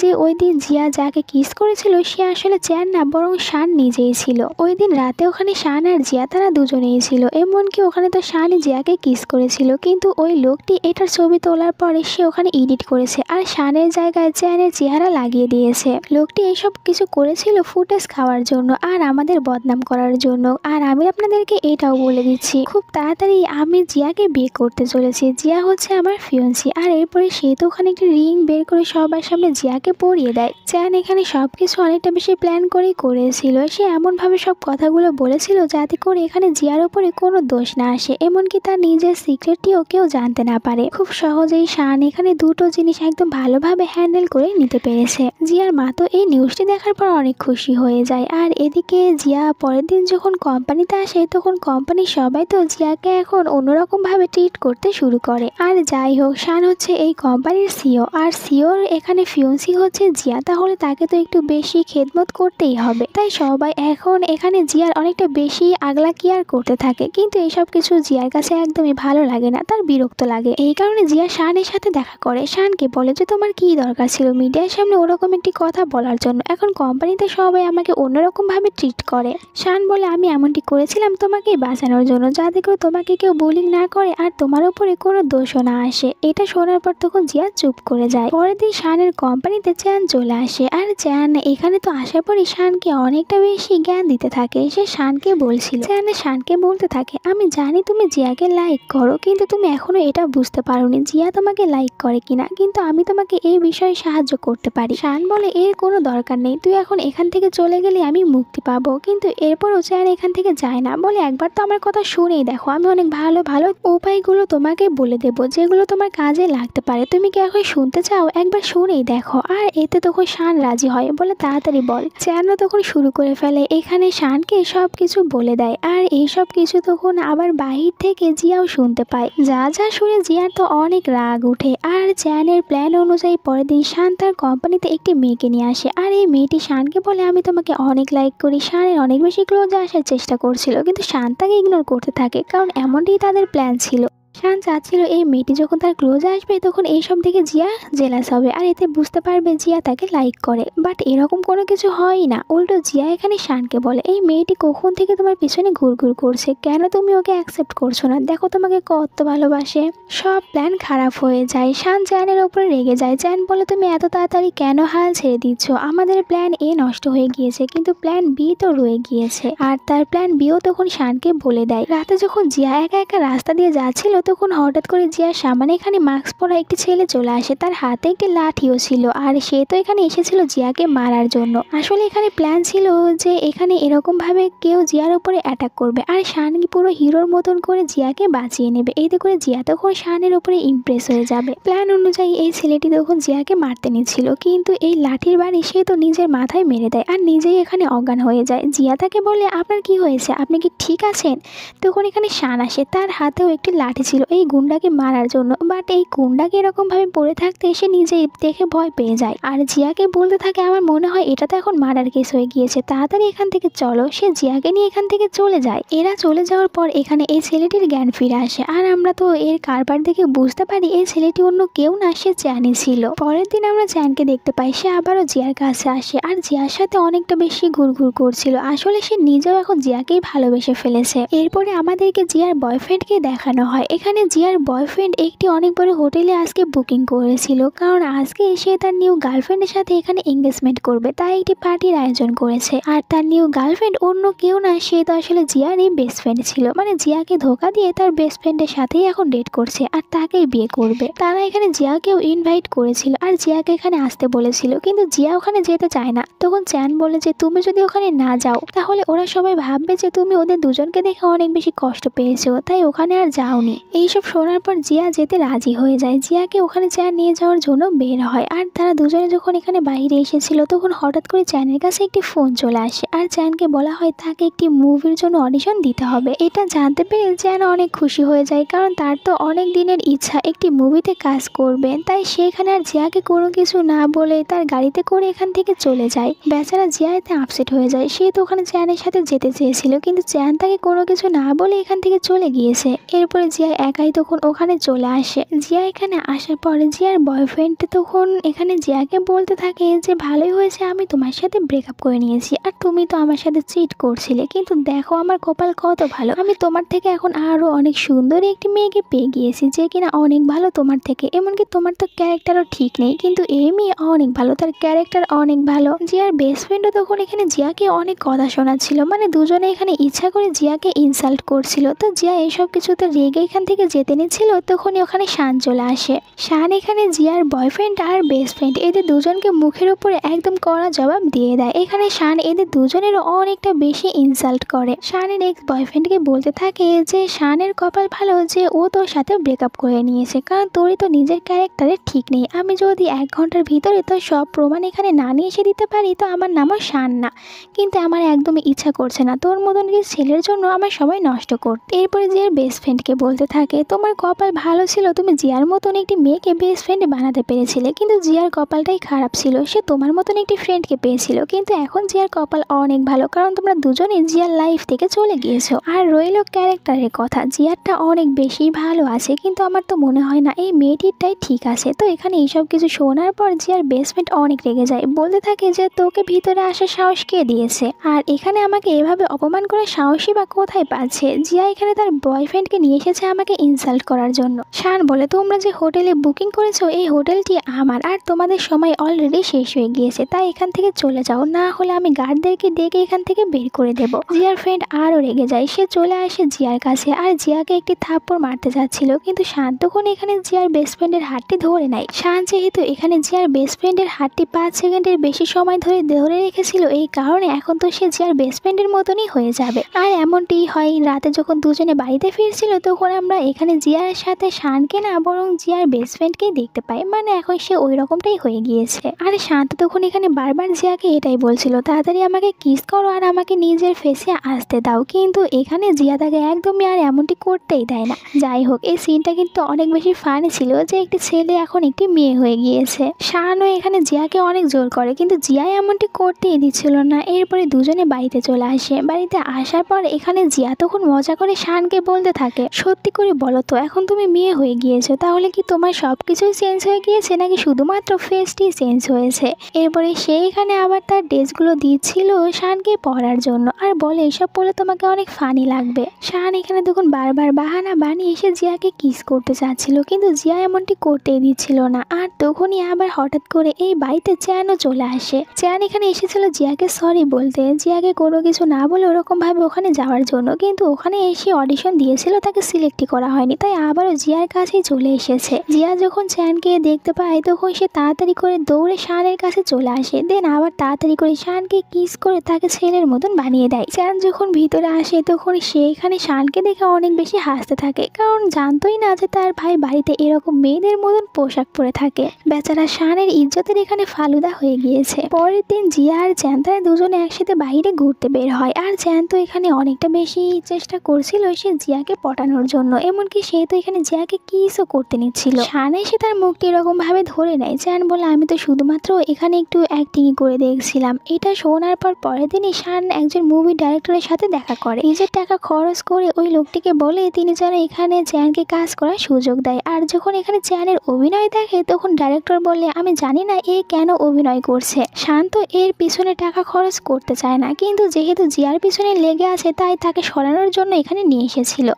যে ওই দিন জিয়া যাকে কিস করেছিল সে আসলে চ্যান না, বরং শান নিজেই ছিল। ওই দিন রাতে ওখানে শান আর জিয়া তারা দুজনেই ছিল। এমনকি ওখানে তো শানই জিয়াকে কিস করেছিল, কিন্তু ওই লোকটি এটার ছবি তোলার পরে সে ওখানে এডিট করেছে আর শানের জায়গায় চ্যানের চেহারা লাগিয়ে দিয়েছে। লোকটি এইসব কিছু করেছিল ফুটেজ খাওয়ার জন্য আর আমাদের বদনাম করার জন্য। আর আমি আপনাদেরকে এটাও বলে দিচ্ছি, খুব তাড়াতাড়ি আমি জিয়াকে বিয়ে করতে চলেছি। জিয়া হচ্ছে আমার ফিয়ন্সি। আর এরপরে সে তো ওখানে একটি রিং বের করে সবার সামনে জিয়াকে পরিয়ে দেয়। চ্যান এখানে সবকিছু অনেকটা বেশি প্ল্যান করেই করেছিল। সে এমনভাবে সব কথাগুলো বলে করেছিল যাতে করে এখানে জিয়ার উপরে কোনো দোষ না আসে, এমনকি তার নিজের সিক্রেটটিও কেউ জানতে না পারে। খুব সহজেই শান এখানে দুটো জিনিস একদম ভালোভাবে হ্যান্ডেল করে নিতে পেরেছে। জিয়ার মা তো এই নিউজটি দেখার পর অনেক খুশি হয়ে যায়। আর এদিকে জিয়া পরের দিন যখন কোম্পানিতে আসে তখন কোম্পানির সবাই তো জিয়াকে এখন অন্যরকম ভাবে ট্রিট করতে শুরু করে। আর যাই হোক, শান হচ্ছে এই কোম্পানির সিও, আর সিওর এখানে ফিয়ন্সি হচ্ছে জিয়া, তাহলে তাকে তো একটু বেশি খেদমত করতেই হবে। তাই সবাই এখন এখানে জিয়ার অনেকটা বেশি আগলা কেয়ার করতে থাকে, কিন্তু এইসব কিছু জিয়ার কাছে একদমই ভালো লাগে না, তার বিরক্ত লাগে। এই কারণে জিয়া শানের সাথে দেখা করে, শানকে বলে যে তোমার কি দরকার ছিল মিডিয়ার সামনে ওরকম একটি কথা বলার জন্য, এখন কোম্পানিতে সবাই আমাকে অন্যরকম ভাবে ট্রিট করে। শান বলে আমি এমনটি করেছিলাম তোমাকে বাঁচানোর জন্য, যাতে করে তোমাকে কেউ বুলিং না করে আর তোমার উপরে কোনো দোষও না আসে। এটা শোনার পর তখন জিয়া চুপ করে যায়। পরের দিন শানের কোম্পানিতে চ্যান চলে আসে, আর চ্যান এখানে তো আসার পরই শানকে অনেকটা বেশি জ্ঞান দিতে থাকে। সে শানকে বলছিল, চ্যান শানকে বলতে থাকে আমি জানি তুমি জিয়াকে লাইক করো, কিন্তু তুমি এখনো এটা বুঝতে পারোনি জিয়া তোমাকে লাইক করে কিনা, কিন্তু আমি তোমাকে এই বিষয়ে সাহায্য করতে পারি। শান বলে এর কোনো দরকার নেই, তুই এখন এখান থেকে চলে গেলে আমি মুক্তি পাবো। কিন্তু এরপরও চ্যান এখান থেকে যায় না, বলে একবার তো আমার কথা শুনেই দেখো, আমি অনেক ভালো ভালো উপায়গুলো তোমাকে বলে দেবো যেগুলো তোমার কাজে লাগতে পারে, তুমি কি এখন শুনতে চাও, একবার শুনেই দেখো। আর এতে তখন শান রাজি হয়, বলে তাড়াতাড়ি বল। চ্যানও তখন শুরু করে ফেলে এখানে শানকে সব কিছু বলে দেয়। আর এইসব কিছু তখন আবার বাহির থেকে জিয়াও শুনতে পায়, যা যা শুনে জিয়ার তো অনেক রাগ উঠে। আর চ্যানের প্ল্যান অনুযায়ী পরের দিন শান তার কোম্পানিতে একটি মেয়েকে নিয়ে আসে, আর এই মেয়েটি শানকে বলে আমি তোমাকে অনেক লাইক করি। শানের অনেক বেশি ক্লোজে আসার চেষ্টা করছিল, কিন্তু শান তাকে ইগনোর করতে থাকে, কারণ এমনটাই তাদের প্ল্যান ছিল। শান চাচ্ছিল এই মেয়েটি যখন তার ক্লোজে আসবে তখন এইসব দেখে জিয়া জেলাস হবে, আর এতে বুঝতে পারবে জিয়া তাকে লাইক করে। বাট এরকম কোনো কিছু হয়ই না, উল্টো জিয়া এখানে শানকে বলে এই মেয়েটি কখন থেকে তোমার পিছনে ঘুরঘুর করছে, কেন তুমি ওকে অ্যাকসেপ্ট করছো না, দেখো তোমাকে কত ভালোবাসে। সব প্ল্যান খারাপ হয়ে যায়। শান চ্যানের উপরে রেগে যায়। চ্যান বলে তুমি এত তাড়াতাড়ি কেন হাল ছেড়ে দিচ্ছ, আমাদের প্ল্যান এ নষ্ট হয়ে গিয়েছে, কিন্তু প্ল্যান বি তো রয়ে গিয়েছে। আর তার প্ল্যান বিও তখন শানকে বলে দেয়। রাতে যখন জিয়া একা একা রাস্তা দিয়ে যাচ্ছিল তখন হঠাৎ করে জিয়ার সামনে এখানে মাস্ক পরা একটি ছেলে চলে আসে, তার হাতে একটি লাঠিও ছিল, আর সে তো এখানে এসেছিল জিয়াকে মারার জন্য। আসলে এখানে প্ল্যান ছিল যে এখানে এরকম ভাবে কেউ জিয়ার উপরে অ্যাটাক করবে, আর শান পুরো হিরোর মতন করে জিয়াকে বাঁচিয়ে নেবে, এতে করে জিয়া তখন শানের উপরে ইমপ্রেস হয়ে যাবে। প্ল্যান অনুযায়ী এই ছেলেটি তখন জিয়াকে মারতে নিচ্ছিল, কিন্তু এই লাঠির বাড়ি সে তো নিজের মাথায় মেরে দেয় আর নিজেই এখানে অজ্ঞান হয়ে যায়। জিয়া তাকে বলে আপনার কি হয়েছে, আপনি কি ঠিক আছেন? তখন এখানে শান আসে, তার হাতেও একটি লাঠি ছিল এই গুন্ডাকে মারার জন্য, বাট এই গুন্ডাকে এরকম ভাবে পড়ে থাকতে সে নিজেই দেখে ভয় পেয়ে যায়। আর জিয়াকে বলতে থাকে আমার মনে হয় এটা তো এখন মার্ডার কেস হয়ে গিয়েছে, তাড়াতাড়ি এখান থেকে চলো। সে জিয়াকে নিয়ে এখান থেকে চলে যায়। এরা চলে যাওয়ার পর এখানে এই ছেলেটির জ্ঞান ফিরে আসে, আর আমরা তো এর কারবার দেখে বুঝতে পারি এই ছেলেটি অন্য কেউ না, সে চ্যানই ছিল। পরের দিন আমরা চ্যানকে দেখতে পাই, সে আবারও জিয়ার কাছে আসে, আর জিয়ার সাথে অনেকটা বেশি ঘুরঘুর করছিল। আসলে সে নিজেও এখন জিয়াকেই ভালোবেসে ফেলেছে। এরপরে আমাদেরকে জিয়ার বয়ফ্রেন্ডকে দেখানো হয়। এখানে জিয়ার বয়ফ্রেন্ড একটি অনেক বড় হোটেলে আজকে বুকিং করেছিল, কারণ আজকে সে তার নিউ গার্লফ্রেন্ডের সাথে এখানে এঙ্গেজমেন্ট করবে, তাই একটি পার্টির আয়োজন করেছে। আর তার নিউ গার্লফ্রেন্ড অন্য কেউ না, সে তো আসলে জিয়ার এই বেস্ট ফ্রেন্ড ছিল, মানে জিয়াকে ধোকা দিয়ে তার বেস্ট ফ্রেন্ডের সাথেই এখন ডেট করছে আর তাকেই বিয়ে করবে। তারা এখানে জিয়াকেও ইনভাইট করেছিল আর জিয়াকে এখানে আসতে বলেছিল, কিন্তু জিয়া ওখানে যেতে চায় না। তখন চ্যান বলে যে তুমি যদি ওখানে না যাও তাহলে ওরা সবাই ভাববে যে তুমি ওদের দুজনকে দেখে অনেক বেশি কষ্ট পেয়েছো, তাই ওখানে আর যাওনি। এইসব শোনার পর জিয়া যেতে রাজি হয়ে যায়। জিয়াকে ওখানে চ্যান নিয়ে যাওয়ার জন্য বের হয়, আর তারা দুজনে যখন এখানে বাইরে এসেছিল তখন হঠাৎ করে চ্যানের কাছে একটি ফোন চলে আসে, আর চ্যানকে বলা হয় তাকে একটি মুভির জন্য অডিশন দিতে হবে। এটা জানতে পেরে চ্যান অনেক খুশি হয়ে যায়, কারণ তার তো অনেক দিনের ইচ্ছা একটি মুভিতে কাজ করবেন, তাই সেখানে আর জিয়াকে কোনো কিছু না বলে তার গাড়িতে করে এখান থেকে চলে যায়। বেচারা জিয়া এতে আপসেট হয়ে যায়, সে তো ওখানে চ্যানের সাথে যেতে চেয়েছিল, কিন্তু চ্যান তাকে কোনো কিছু না বলে এখান থেকে চলে গিয়েছে। এরপরে জিয়া একাই তখন ওখানে চলে আসে। জিয়া এখানে আসার পরে জিয়ার বয়ফ্রেন্ড তখন এখানে জিয়াকে বলতে থাকে যে ভালোই হয়েছে আমি তোমার সাথে ব্রেকআপ করে নিয়েছি, আর তুমি তো আমার সাথে চিট করছিলে, কিন্তু দেখো আমার কপাল কত ভালো, আমি তোমার থেকে এখন আরো অনেক সুন্দর একটি মেয়েকে পেয়ে গিয়েছি যে কিনা অনেক ভালো তোমার থেকে, এমনকি তোমার তো ক্যারেক্টারও ঠিক নেই, কিন্তু এই মেয়ে অনেক ভালো, তার ক্যারেক্টার অনেক ভালো। জিয়ার বেস্ট ফ্রেন্ডও তখন এখানে জিয়াকে অনেক কথা শোনাচ্ছিল, মানে দুজনে এখানে ইচ্ছা করে জিয়াকে ইনসাল্ট করছিল। তো জিয়া এইসব কিছুতে রেগে এখান থেকে থেকে যেতে নিচ্ছিল তখনই ওখানে শান চলে আসে। শান এখানে জিয়ার বয়ফ্রেন্ড আর বেস্ট ফ্রেন্ড এদের দুজনকে মুখের উপরে একদম কড়া জবাব দিয়ে দেয়। এখানে শান এদের দুজনেরও অনেকটা বেশি ইনসাল্ট করে। শানের এক্স বয়ফ্রেন্ডকে বলতে থাকে যে শানের কপাল ভালো যে ও তোর সাথে ব্রেকআপ করে নিয়েছে, কারণ তোরই তো নিজের ক্যারেক্টারে ঠিক নেই। আমি যদি 1 ঘন্টার ভিতরে তোর সব প্রমাণ এখানে না নিয়ে এসে দিতে পারি তো আমার নামও শান না, কিন্তু আমার একদমই ইচ্ছা করছে না তোর মতন কি ছেলের জন্য আমার সময় নষ্ট করতে। এরপরে জিয়ার বেস্ট ফ্রেন্ডকে বলতে থাকে তোমার কপাল ভালো ছিল, তুমি জিয়ার মতন একটি মেয়েকে বেস্ট ফ্রেন্ড বানাতে পেরেছিলে, কিন্তু জিয়ার কপালটাই খারাপ ছিল, সে তোমার মতন একটি ফ্রেন্ডকে পেয়েছিল। কিন্তু এখন জিয়ার কপাল অনেক ভালো, কারণ তোমরা দুজনেই জিয়ার লাইফ থেকে চলে গিয়েছো। আর রইল ক্যারেক্টারের কথা, জিয়ারটা অনেক বেশি ভালো আছে, কিন্তু আমার তো মনে হয় না এই মেয়েটিরটাই ঠিক আছে। তো এখানে এইসব কিছু শোনার পর জিয়ার বেস্ট ফ্রেন্ড অনেক রেগে যায়, বলতে থাকে যে তোকে ভিতরে আসার সাহস কে দিয়েছে, আর এখানে আমাকে এভাবে অপমান করার সাহসই বা কোথায় পাচ্ছে। জিয়া এখানে তার বয়ফ্রেন্ডকে নিয়ে এসেছে আমাকে ইনসাল্ট করার জন্য। শান বলে তোমরা যে হোটেলে বুকিং করেছো এই হোটেলটি আমার, আর তোমাদের সময় অলরেডি শেষ হয়ে গিয়েছে, তাই এখান থেকে চলে যাও, না হলে আমি গার্ডদেরকে ডেকে এখান থেকে বের করে দেবো। জিয়ার ফ্রেন্ড আরও রেগে যায়, সে চলে আসে জিয়ার কাছে আর জিয়াকে একটি থাপ্পড় মারতে যাচ্ছিল, কিন্তু শান তখন এখানে জিয়ার বেস্ট ফ্রেন্ডের হাতটি ধরে নেয়। শান যেহেতু এখানে জিয়ার বেস্ট ফ্রেন্ডের হাতটি 5 সেকেন্ডের বেশি সময় ধরে রেখেছিল, এই কারণে এখন তো সে জিয়ার বেস্ট ফ্রেন্ডের মতনই হয়ে যাবে। আর এমনটি হয় রাতে যখন দুজনে বাড়িতে ফিরছিল তখন আমরা এখানে জিয়ার সাথে শানকে না বরং জিয়ার বেস্ট ফ্রেন্ডকেই দেখতে পাই, মানে এখন সে ওই রকমটাই হয়ে গিয়েছে। আর শান্ত তখন এখানে বারবার জিয়াকে এটাই বলছিল তাড়াতাড়ি আমাকে কিস করো আর আমাকে নিজের ফেসে আসতে দাও, কিন্তু এখানে জিয়া তাকে একদমই আর এমনটি করতেই দেয় না। যাই হোক এই সিনটা কিন্তু অনেক বেশি ফানি ছিল যে একটি ছেলে এখন একটি মেয়ে হয়ে গিয়েছে। শানও এখানে জিয়াকে অনেক জোর করে, কিন্তু জিয়া এমনটি করতেই দিচ্ছিল না। এরপরে দুজনে বাড়িতে চলে আসে। বাড়িতে আসার পর এখানে জিয়া তখন মজা করে শানকে বলতে থাকে সত্যি করে বলো তো এখন তুমি মেয়ে হয়ে গিয়েছো, তাহলে কি তোমার সব কিছুই চেঞ্জ হয়ে গিয়েছে নাকি শুধুমাত্র ফেসটি চেঞ্জ হয়েছে। এরপরে সে এখানে আবার তার ড্রেসগুলো দিচ্ছিল শানকে পরার জন্য আর বলে এসব পরলে তোমাকে অনেক ফানি লাগবে। শান এখানে তখন বারবার বাহানা বানিয়ে এসে জিয়াকে কিস করতে চাচ্ছিল, কিন্তু জিয়া এমনটি করতেই দিচ্ছিল না। আর তখনই আবার হঠাৎ করে এই বাড়িতে চ্যানও চলে আসে। চ্যান এখানে এসেছিল জিয়াকে সরি বলতে, জিয়াকে কোনো কিছু না বলে ওরকম ভাবে ওখানে যাওয়ার জন্য, কিন্তু ওখানে এসে অডিশন দিয়েছিল তাকে সিলেক্টই করা হয়নি, তাই আবারও জিয়ার কাছেই চলে এসেছে। জিয়া যখন চ্যানকে দেখতে পায় তখন সে তাড়াতাড়ি করে দৌড়ে শানের কাছে চলে আসে, দেন আবার তাড়াতাড়ি করে শানকে কিস করে তাকে ছেলের মতন বানিয়ে দেয়। চ্যান যখন ভিতরে আসে তখন সে এখানে শানকে দেখে অনেক বেশি হাসতে থাকে, কারণ জানতোই না যে তার ভাই বাড়িতে এরকম মেয়েদের মতন পোশাক পরে থাকে। বেচারা শানের ইজ্জতের এখানে ফালুদা হয়ে গিয়েছে। পরের দিন জিয়া আর চ্যান তারা দুজনে একসাথে বাইরে ঘুরতে বের হয়, আর চ্যান তো এখানে অনেকটা বেশি চেষ্টা করছিল সে জিয়াকে পটানোর জন্য, এমনকি সে তো এখানে জিয়াকে কিসও করতে নিচ্ছিল। শান এসে তার মুখটি এরকম ভাবে ধরে নেয়। চ্যান বলে আমি তো শুধুমাত্র এখানে একটু অ্যাক্টিংই করে দেখছিলাম। এটা শোনার পর পরের দিনই শান একজন মুভি ডাইরেক্টরের সাথে দেখা করে, নিজের টাকা খরচ করে ওই লোকটিকে বলে তিনি যেন এখানে চ্যানকে কাজ করার সুযোগ দেয়। আর যখন এখানে চ্যানের অভিনয় দেখে তখন ডাইরেক্টর বলে আমি জানি না এ কেন অভিনয় করছে, শান তো এর পিছনে টাকা খরচ করতে চায় না, কিন্তু যেহেতু জিয়ার পিছনে লেগে আছে তাই তাকে সরানোর জন্য এখানে নিয়ে এসেছিল।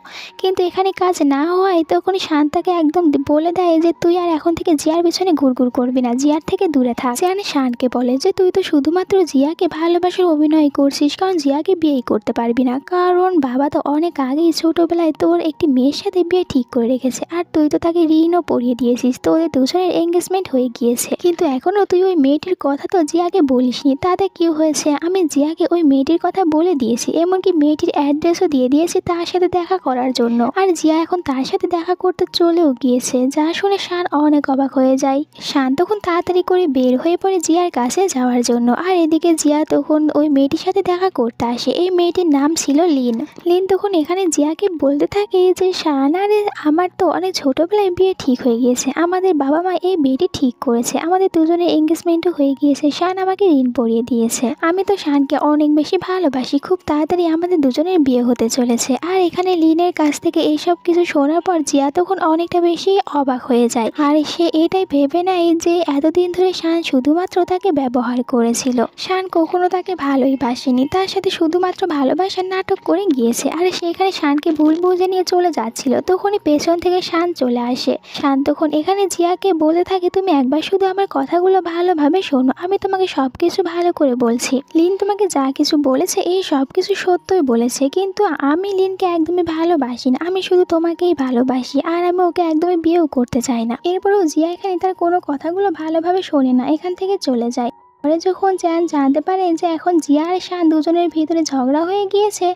কিন্তু এখানে কাজ না হওয়ায় তখন শান তাকে একদম বলে দেয় যে তুই আর এখন থেকে জিয়ার পিছনে ঘুরঘুর করবি না, জিয়ার থেকে দূরে থাক। চ্যান শানকে বলে যে তুই তো শুধুমাত্র জিয়াকে ভালোবাসার অভিনয় করছিস, কারণ জিয়াকে বিয়েই করতে পারবি না, কারণ বাবা তো অনেক আগেই ছোটবেলায় তোর একটি মেয়ের সাথে বিয়ে ঠিক করে রেখেছে, আর তুই তো তাকে ঋণও পরিয়ে দিয়েছিস, তোদের দুজনের এঙ্গেজমেন্ট হয়ে গিয়েছে, কিন্তু এখনো তুই ওই মেয়েটির কথা তো জিয়াকে বলিসনি, তাতে কি হয়েছে আমি জিয়াকে ওই মেয়েটির কথা বলে দিয়েছি, এমনকি মেয়েটির অ্যাড্রেসও দিয়ে দিয়েছি তার সাথে দেখা করার জন্য, আর জিয়া এখন তার সাথে দেখা করতে চলেও গিয়েছে। যা শুনে শান অনেক অবাক হয়ে যায়। শান তখন তাড়াতাড়ি করে বের হয়ে পড়ে জিয়ার কাছে যাওয়ার জন্য, আর এদিকে জিয়া তখন ওই মেয়েটির সাথে দেখা করতে আসে। এই মেয়েটির নাম ছিল লিন। লিন তখন এখানে জিয়াকে বলতে থাকে যে শান আরে আমার তো অনেক ছোটবেলায় বিয়ে ঠিক হয়ে গিয়েছে, আমাদের বাবা মা এই বিয়েটি ঠিক করেছে, আমাদের দুজনের এঙ্গেজমেন্টও হয়ে গিয়েছে, শান আমাকে ঋণ পরিয়ে দিয়েছে, আমি তো শানকে অনেক বেশি ভালোবাসি, খুব তাড়াতাড়ি আমাদের দুজনের বিয়ে হতে চলেছে। আর এখানে লিনের কাছ থেকে এইসব কিছু শোনার পর জিয়া তখন অনেকটা বেশি অবাক হয়ে যায়, আর সে এটাই ভেবে নেয় যে এতদিন ধরে শান শুধুমাত্র তাকে ব্যবহার করেছিল, শান কখনো তাকে ভালোই বাসেনি, তার সাথে শুধুমাত্র ভালোবাসার নাটক করে গিয়েছে। আর সেখানে শানকে ভুল বুঝে নিয়ে চলে যাচ্ছিল, তখনই পেছন থেকে শান চলে আসে। শান তখন এখানে জিয়াকে বলে থাকে তুমি একবার শুধু আমার কথাগুলো ভালোভাবে শোনো, আমি তোমাকে সবকিছু ভালো করে বলছি, লিন তোমাকে যা কিছু বলেছে এই সব কিছু সত্যই বলেছে, কিন্তু আমি লিনকে একদমই ভালোবাসি না, আমি শুধু শুধু তোমাকেই ভালোবাসি আর আমি ওকে একদমই বিয়েও করতে চাই না। এরপরেও জিয়া এখানে তার কোনো কথাগুলো ভালোভাবে শোনে না, এখান থেকে চলে যায়। পরে যখন চ্যান জানতে পারে যে এখন জিয়া আর শান দুজনের ভিতরে ঝগড়া হয়ে গিয়েছে,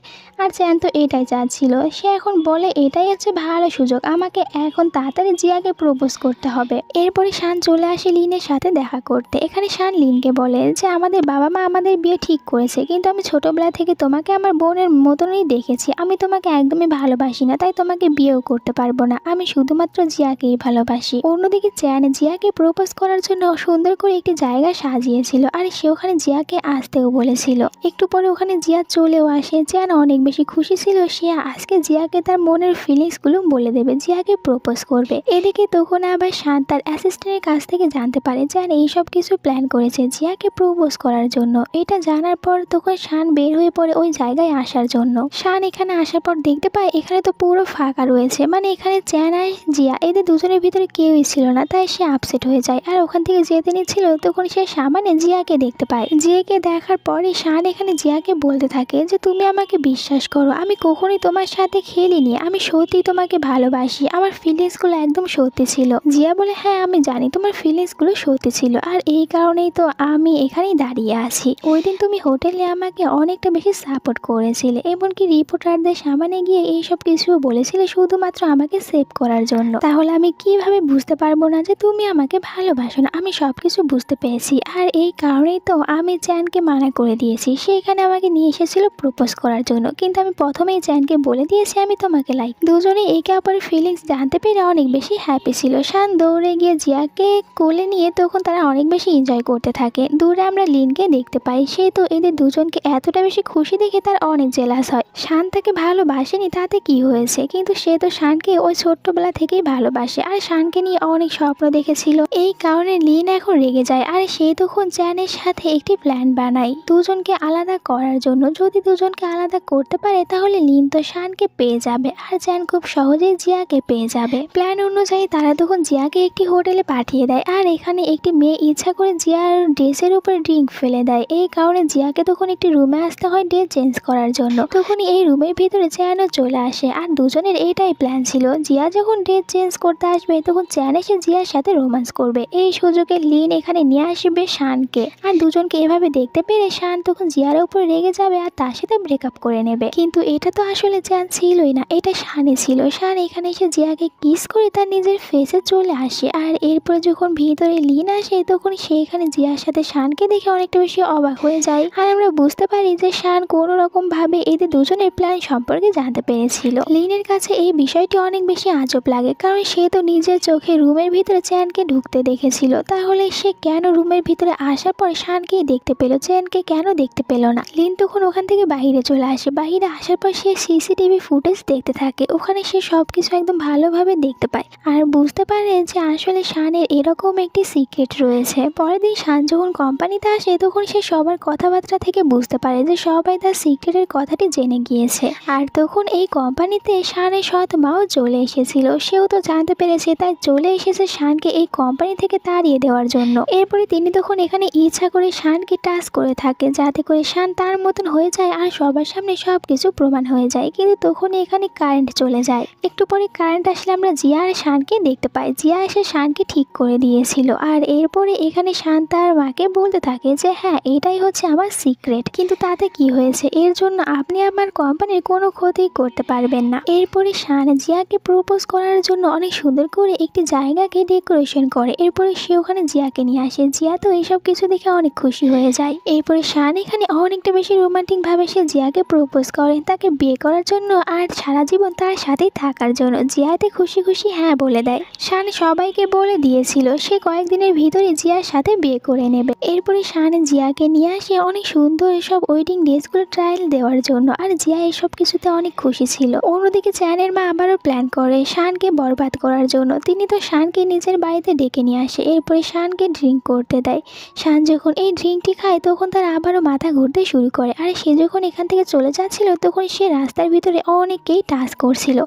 আর চ্যান তো এটাই চাচ্ছিল, সে এখন বলে এটাই হচ্ছে ভালো সুযোগ, আমাকে এখন তাড়াতাড়ি জিয়াকে প্রপোজ করতে হবে। এরপরে শান চলে আসে লিনের সাথে দেখা করতে। এখানে শান লিনকে বলে যে আমাদের বাবা মা আমাদের বিয়ে ঠিক করেছে, কিন্তু আমি ছোটবেলা থেকে তোমাকে আমার বোনের মতনই দেখেছি, আমি তোমাকে একদমই ভালোবাসি না, তাই তোমাকে বিয়েও করতে পারবো না, আমি শুধুমাত্র জিয়াকেই ভালোবাসি। অন্যদিকে চ্যান জিয়াকে প্রপোজ করার জন্য সুন্দর করে একটি জায়গা সাজিয়েছিল আর সে ওখানে জিয়াকে আসতেও বলেছিল। একটু পরে ওখানে জিয়া চলেও আসে। চ্যান অনেক বেশি খুশি ছিল, সে আজকে জিয়াকে তার মনের ফিলিংস গুলো বলে দেবে, জিয়াকে প্রপোজ করবে। এদিকে তখন আবার শান তার অ্যাসিস্ট্যান্টের কাছ থেকে জানতে পারে চ্যান এইসব কিছু প্ল্যান করেছে জিয়াকে প্রপোজ করার জন্য। এটা জানার পর তখন শান বের হয়ে পড়ে ওই জায়গায় আসার জন্য। শান এখানে আসার পর দেখতে পায় এখানে তো পুরো ফাঁকা রয়েছে, মানে এখানে চ্যান আর জিয়া এদের দুজনের ভিতরে কেউই ছিল না, তাই সে আপসেট হয়ে যায়। আর ওখান থেকে যেতে নিচ্ছিল তখন সে সামনে জিয়াকে দেখতে পায়। জিয়াকে দেখার পরে শান এখানে জিয়াকে বলতে থাকে যে তুমি আমাকে বিশ্বাস করো, আমি কখনোই তোমার সাথে খেলিনি, আমি সত্যি তোমাকে ভালোবাসি, আমার ফিলিংস গুলো একদম সত্যি ছিল। জিয়া বলে হ্যাঁ আমি জানি তোমার ফিলিংস গুলো সত্যি ছিল, আর এই কারণেই তো আমি এখানেই দাঁড়িয়ে আছি। ওই দিন তুমি হোটেলে আমাকে অনেকটা বেশি সাপোর্ট করেছিলে, এমনকি রিপোর্টারদের সামনে গিয়ে এইসব কিছু বলেছিলে শুধুমাত্র আমাকে সেভ করার জন্য, তাহলে আমি কিভাবে বুঝতে পারবো না যে তুমি আমাকে ভালোবাসো না? আমি সবকিছু বুঝতে পেরেছি, আর এই কারণেই তো আমি চ্যানকে মানা করে দিয়েছি, সে এখানে আমাকে নিয়ে এসেছিল প্রপোজ করার জন্য, কিন্তু আমি প্রথমেই চ্যানকে বলে দিয়েছি আমি তোমাকে লাইক। দুজনেই একে অপরের ফিলিংস জানতে পেরে অনেক বেশি হ্যাপি ছিল। শান দৌড়ে গিয়ে জিয়াকে কোলে নিয়ে তখন তারা অনেক বেশি এনজয় করতে থাকে। দূরে আমরা লিনকে দেখতে পাই, সে তো এদের দুজনকে এতটা বেশি খুশি দেখে তার অনেক জেলাস হয়। শান তাকে ভালোবাসেনি তাতে কি হয়েছে, কিন্তু সে তো শানকে ওই ছোট্টবেলা থেকেই ভালোবাসে আর শানকে নিয়ে অনেক স্বপ্ন দেখেছিল। এই কারণে লিন এখন রেগে যায় আর সে তখন চ্যানের সাথে একটি প্ল্যান বানায় দুজনকে আলাদা করার জন্য। যদি দুজনকে আলাদা করতে পারে তাহলে লিন তো শানকে পেয়ে যাবে আর চ্যান খুব সহজেই জিয়াকে পেয়ে যাবে। প্ল্যান অনুযায়ী তারা তখন জিয়াকে একটি হোটেলে পাঠিয়ে দেয় আর এখানে একটি মেয়ে ইচ্ছা করে জিয়ার ড্রেসের উপরে ড্রিঙ্ক ফেলে দেয়। এই কারণে জিয়াকে তখন একটি রুমে আসতে হয় ড্রেস চেঞ্জ করার জন্য। তখনই এই রুমের ভিতরে চ্যানও চলে আসে আর দুজনের এইটাই প্ল্যান ছিল, জিয়া যখন ড্রেস চেঞ্জ করতে আসবে তখন চ্যান এসে জিয়ার সাথে রোম্যান্স করবে। এই সুযোগে লিন এখানে নিয়ে আসবে শানকে, আর দুজনকে এভাবে দেখতে পেরে শান তখন জিয়ার উপরে রেগে যাবে আর তার সাথে ব্রেকআপ করে নেবে। কিন্তু এটা তো আসলে চ্যান ছিলই না, এটা শানে ছিল। শান এখানে এসে জিয়াকে কিস করে তার নিজের ফেসে চলে আসে, আর এরপরে যখন ভিতরে লিন আসে তখন সে এখানে জিয়ার সাথে শানকে দেখে অনেকটা বেশি অবাক হয়ে যায়। আর আমরা বুঝতে পারি যে শান কোনো রকম ভাবে এদের দুজনের প্ল্যান সম্পর্কে জানতে পেরেছিল। লিনের কাছে এই বিষয়টি অনেক বেশি আজব লাগে, কারণ সে তো নিজের চোখে রুমের ভিতরে চ্যানকে ঢুকতে দেখেছিল, তাহলে সে কেন রুমের ভিতরে আসার পর শানকেই দেখতে পেল, চ্যানকে কেন দেখতে পেল না? লিন তখন ওখান থেকে বাইরে চলে আসে। বাইরে আসার পর সে সিসিটিভি ফুটেজ দেখতে থাকে, ওখানে সে সবকিছু একদম ভালোভাবে দেখতে পায় আর বুঝতে পারে যে আসলে শানের এরকম একটি সিক্রেট রয়েছে। পরের দিন শান যখন কোম্পানিতে আসে তখন সে সবার কথাবার্তা থেকে বুঝতে পারে যে সবাই তার সিক্রেটের কথাটি জেনে গিয়েছে। আর তখন এই কোম্পানিতে শানের সৎ মাও চলে এসেছিল, সেও তো জানতে পেরেছে, তাই চলে এসেছে শানকে এই কোম্পানি থেকে তাড়িয়ে দেওয়ার জন্য। এরপরে তিনি তখন এখানে ইচ্ছা করে শানকে টাচ করে থাকে যাতে করে শান তার মতন হয়ে যায় আর সবার সামনে সবকিছু প্রমাণ হয়ে যায়। কিন্তু তখন এখানে কারেন্ট চলে যায়। একটু পরে কারেন্ট আসলে আমরা জিয়া আর শানকে দেখতে পাই। জিয়া এসে শানকে ঠিক করে দিয়েছিল, আর এরপরে এখানে শান তার মাকে বলতে থাকে যে হ্যাঁ এটাই হচ্ছে আমার সিক্রেট, কিন্তু তাতে কি হয়েছে, এর জন্য আপনি আমার কোম্পানির কোনো ক্ষতি করতে পারবেন না। এরপরে শান জিয়াকে প্রপোজ করার জন্য অনেক সুন্দর করে একটি জায়গাকে ডেকোরেশন করে। এরপরে সে ওখানে জিয়াকে নিয়ে আসে। জিয়া তো এইসব কিছু দেখে অনেক খুশি হয়ে যায়। এরপরে শান এখানে অনেকটা বেশি রোমান্টিক ভাবে সে জিয়াকে প্রপোজ করে তাকে বিয়ে করার জন্য আর সারা জীবন তার সাথেই থাকার জন্য। জিয়াতে খুশি খুশি হ্যাঁ বলে দেয়। শান সবাইকে বলে দিয়েছিল সে কয়েকদিনের ভিতরে জিয়ার সাথে বিয়ে করে নেবে। এরপরে শান জিয়াকে নিয়ে আসে অনেক সুন্দর এসব ওয়েডিং ড্রেসগুলো ট্রায়াল দেওয়ার জন্য, আর জিয়া এসব কিছুতে অনেক খুশি ছিল। অন্যদিকে চ্যানের মা আবারও প্ল্যান করে শানকে বরবাদ করার জন্য। তিনি তো শানকে নিজের বাড়িতে ডেকে নিয়ে আসে, এরপরে শানকে ড্রিঙ্ক করতে দেয়। শান শান যখন এই ড্রিঙ্কটি খায় তখন তার আবারও মাথা ঘুরতে শুরু করে। আর সে যখন এখান থেকে চলে যাচ্ছিল তখন সে রাস্তার ভিতরে অনেককেই টাচ করছিল,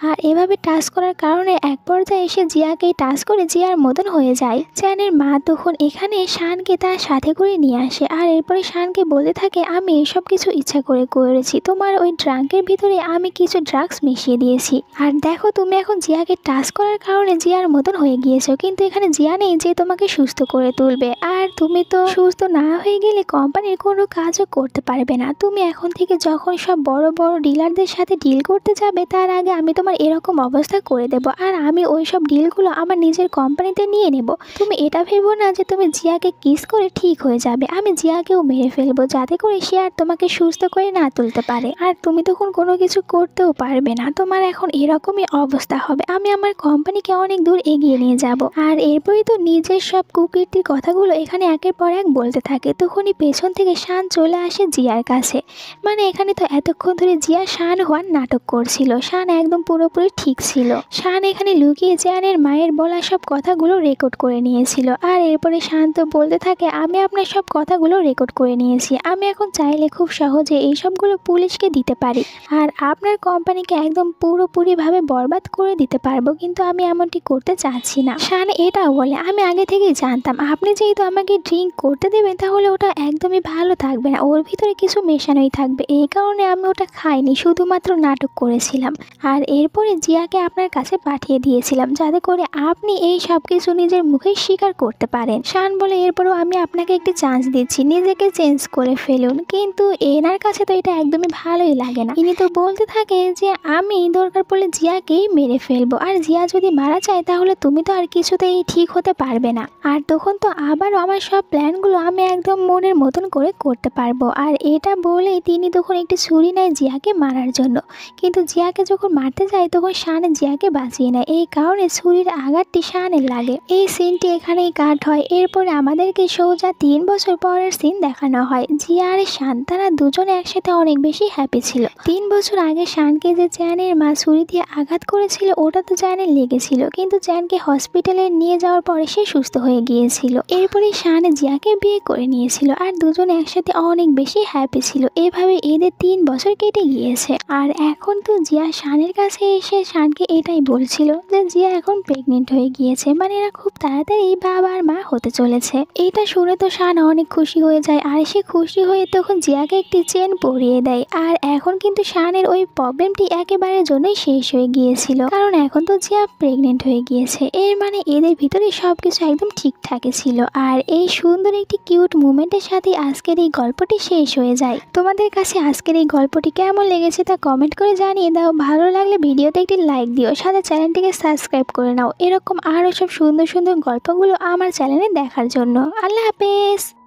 আর এভাবে টাচ করার কারণে এক পর্যায়ে এসে জিয়াকেই টাচ করে জিয়ার মতন হয়ে যায়। চ্যানের মা তখন এখানে শানকে তার সাথে করে নিয়ে আসে, আর এরপরে শানকে বলতে থাকে আমি এসব কিছু ইচ্ছা করে করেছি, তোমার ওই ড্রাঙ্কের ভিতরে আমি কিছু ড্রাগস মিশিয়ে দিয়েছি, আর দেখো তুমি এখন জিয়াকে টাচ করার কারণে জিয়ার মতন হয়ে গিয়েছো, কিন্তু এখানে জিয়া নেই যে তোমাকে সুস্থ করে তুলবে, আর তুমি তো সুস্থ না হয়ে গেলে কোম্পানির কোনো কাজও করতে পারবে না। তুমি এখন থেকে যখন সব বড় বড় ডিলারদের সাথে ডিল করতে যাবে তার আগে আমি তোমার এরকম অবস্থা করে দেব, আর আমি ওই সব ডিলগুলো আমার নিজের কোম্পানিতে নিয়ে নেব। তুমি এটা ভেবো না যে তুমি জিয়াকে কিস করে ঠিক হয়ে যাবে, আমি জিয়াকেও মেরে ফেলবো যাতে করে সে আর তোমাকে সুস্থ করে না তুলতে পারে, আর তুমি তখন কোনো কিছু করতেও পারবে না, তোমার এখন এরকমই অবস্থা হবে। আমি আমার কোম্পানিকে অনেক দূর এগিয়ে নিয়ে যাব। আর এরপরই তো নিজের সব কুকীর্তির কথাগুলো এখানে একের পর এক বলতে থাকে। তখনই পেছন থেকে শান চলে আসে জিয়ার কাছে। মানে এখানে তো এতক্ষণ ধরে জিয়া শান হওয়ার নাটক করছিল, শান একদম পুরোপুরি ঠিক ছিল। শান এখানে লুকিয়ে চ্যানের মায়ের বলা সব কথাগুলো রেকর্ড করে নিয়েছিল, আর এরপরে শান তো বলতে থাকে আমি আপনার সব কথাগুলো রেকর্ড করে নিয়েছি, আমি এখন চাইলে খুব সহজে এই সবগুলো পুলিশকে দিতে পারি, আর আপনার কোম্পানিকে একদম পুরোপুরিভাবে বরবাদ করে দিতে পারবো, কিন্তু আমি এমনটি করতে চাচ্ছি না। শান এটাও বলে আমি আগে থেকেই জানতাম আপনি যেহেতু আমাকে ড্রিঙ্ক করতে দেবেন তাহলে ওটা একদমই ভালো থাকবে না, ওর ভিতরে কিছু মেশানোই থাকবে, এই কারণে আমি ওটা খাইনি, শুধুমাত্র নাটক করেছিলাম, আর এরপরে জিয়াকে আপনার কাছে পাঠিয়ে দিয়েছিলাম যাতে করে আপনি এই সব কিছু নিজের মুখে স্বীকার করতে পারেন। শান বলে এরপরও আমি আপনাকে একটি চান্স দিচ্ছি, নিজেকে চেঞ্জ করে ফেলুন, কিন্তু এনার কাছে তো এটা একদমই ভালোই লাগে না। ইনি তো বলতে থাকে যে আমি দরকার পড়লে জিয়াকেই মেরে ফেলবো, আর জিয়া যদি মারা যায় তাহলে তুমি তো আর কিছুতেই ঠিক হতে পারবে না, আর তখন তো আবারও আমার সব প্ল্যানগুলো আমি একদম মনের মতন করে করতে পারবো। আর এটা বলেই তিনি তখন একটি ছুরি নেয় জিয়াকে মারার জন্য, কিন্তু জিয়াকে যখন মারতে যায় তখন শান জিয়াকে বাঁচিয়ে নেয়, এই কারণে ছুরির আঘাতটি শানের লাগে। এই সিনটি এখানেই কাট হয়। এরপরে আমাদেরকে সোজা 3 বছর পরের সিন দেখানো হয়। জিয়া আর শান তারা দুজনে একসাথে অনেক বেশি হ্যাপি ছিল। 3 বছর আগে শানকে যে চ্যানের মা ছুরি দিয়ে আঘাত করেছিল ওটা তো চ্যানের লেগেছিল, কিন্তু চ্যানকে হসপিটালে নিয়ে যাওয়ার পরে সে সুস্থ হয়ে গিয়েছিল। এরপরে শান জিয়াকে বিয়ে করে নিয়েছিল, আর দুজনে একসাথে অনেক বেশি হ্যাপি ছিল। এভাবে এদের 3 বছর কেটে গিয়েছে, আর এখন তো জিয়া শানের কাছে এসে শানকে এটাই বলছিল যে জিয়া এখন প্রেগনেন্ট হয়ে গিয়েছে, মানে এরা খুব তাড়াতাড়ি বাবা আর মা হতে চলেছে। এটা শুনে তো শান অনেক খুশি হয়ে যায়, আর সে খুশি হয়ে তখন জিয়াকে একটি চেন পরিয়ে দেয়। আর এখন কিন্তু শানের ওই প্রবলেমটি একেবারের জন্যই শেষ হয়ে গিয়েছিল, কারণ এখন তো জিয়া প্রেগনেন্ট হয়ে গিয়েছে, এর মানে এদের ভিতরে সবকিছু একদম ঠিকঠাকই ছিল। আর এই সুন্দর একটি কিউট মুমেন্টের সাথে আজকের এই গল্পটি শেষ হয়ে যায়। তোমাদের কাছে আজকের এই গল্পটি কেমন লেগেছে তা কমেন্ট করে জানিয়ে দাও। ভালো লাগলে ভিডিওতে একটি লাইক দিও, সাথে চ্যানেলটিকে সাবস্ক্রাইব করে নাও এরকম আরও সব সুন্দর সুন্দর গল্পগুলো আমার চ্যানেলে দেখার জন্য। আল্লাহ হাফেজ।